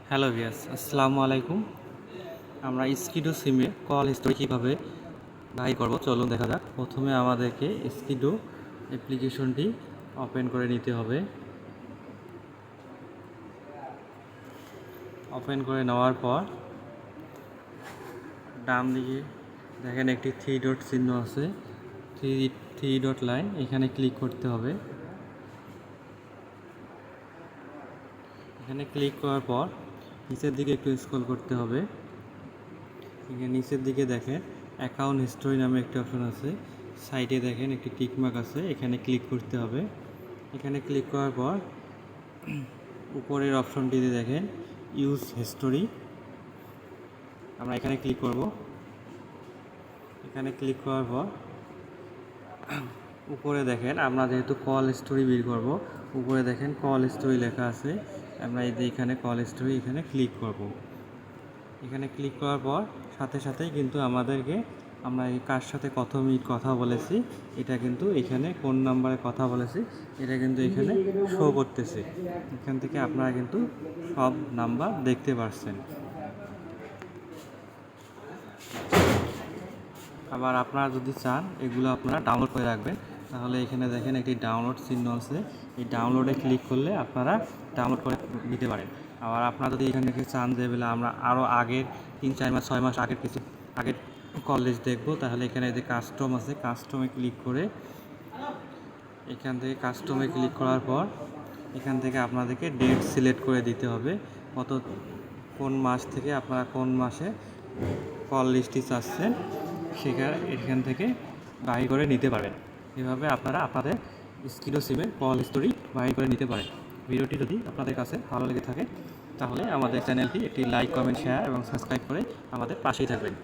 Hello ভিয়াস, আসসালামু আলাইকুম। আমরা স্কিডো সিমে কল হিস্টোরি কীভাবে বাই করব চলুন দেখা যাক। প্রথমে আমাদেরকে স্কিডো অ্যাপ্লিকেশনটি ওপেন করে নিতে হবে। ওপেন করে নেওয়ার পর ডান দিকে দেখেন একটি থ্রি ডট চিহ্ন আছে, থ্রি ডট লাইন, এখানে ক্লিক করতে হবে। এখানে ক্লিক করার পর নিচের দিকে একটু স্ক্রল করতে হবে। এখানে নিচের দিকে দেখেন অ্যাকাউন্ট হিস্টোরি নামে একটি অপশন আছে, সাইডে দেখেন একটি টিকমার্ক আছে, এখানে ক্লিক করতে হবে। এখানে ক্লিক করার পর উপরের অপশনটিতে দেখেন ইউজ হিস্টোরি, আমরা এখানে ক্লিক করব। এখানে ক্লিক করার পর উপরে দেখেন আমরা যেহেতু কল হিস্টোরি বের করব, উপরে দেখেন কল হিস্টোরি লেখা আছে, আমরা এই যে এখানে কল হিস্টোরি এখানে ক্লিক করব। এখানে ক্লিক করার পর সাথে সাথেই কিন্তু আমাদেরকে আমরা এই কার সাথে কত মিনিট কথা বলেছি এটা কিন্তু এখানে কোন নাম্বারে কথা বলেছি এটা কিন্তু এখানে শো করতেছে। এখান থেকে আপনারা কিন্তু সব নাম্বার দেখতে পাচ্ছেন। আবার আপনারা যদি চান এগুলো আপনারা ডাউনলোড করে রাখবেন, তাহলে এখানে দেখেন একটি ডাউনলোড চিহ্ন আছে, এই ডাউনলোডে ক্লিক করলে আপনারা ডাউনলোড করে নিতে পারেন। আবার আপনারা যদি এখান থেকে চান যে বলে আমরা আরও আগের 3-4 মাস 6 মাস আগের কল লিস্ট দেখবো, তাহলে এখানে যে কাস্টম আছে কাস্টমে ক্লিক করে এখান থেকে কাস্টমে ক্লিক করার পর এখান থেকে আপনাদেরকে ডেট সিলেক্ট করে দিতে হবে, কোন মাস থেকে আপনারা কোন মাসে কল লিস্টটি চাচ্ছেন এখান থেকে বাই করে নিতে পারেন। এভাবে আপনারা আপনাদের স্কিডো সিমের কল হিস্টোরি বাই করে নিতে পারেন। ভিডিওটি যদি আপনাদের কাছে ভালো লেগে থাকে তাহলে আমাদের চ্যানেলটি একটি লাইক, কমেন্ট, শেয়ার এবং সাবস্ক্রাইব করে আমাদের পাশেই থাকবেন।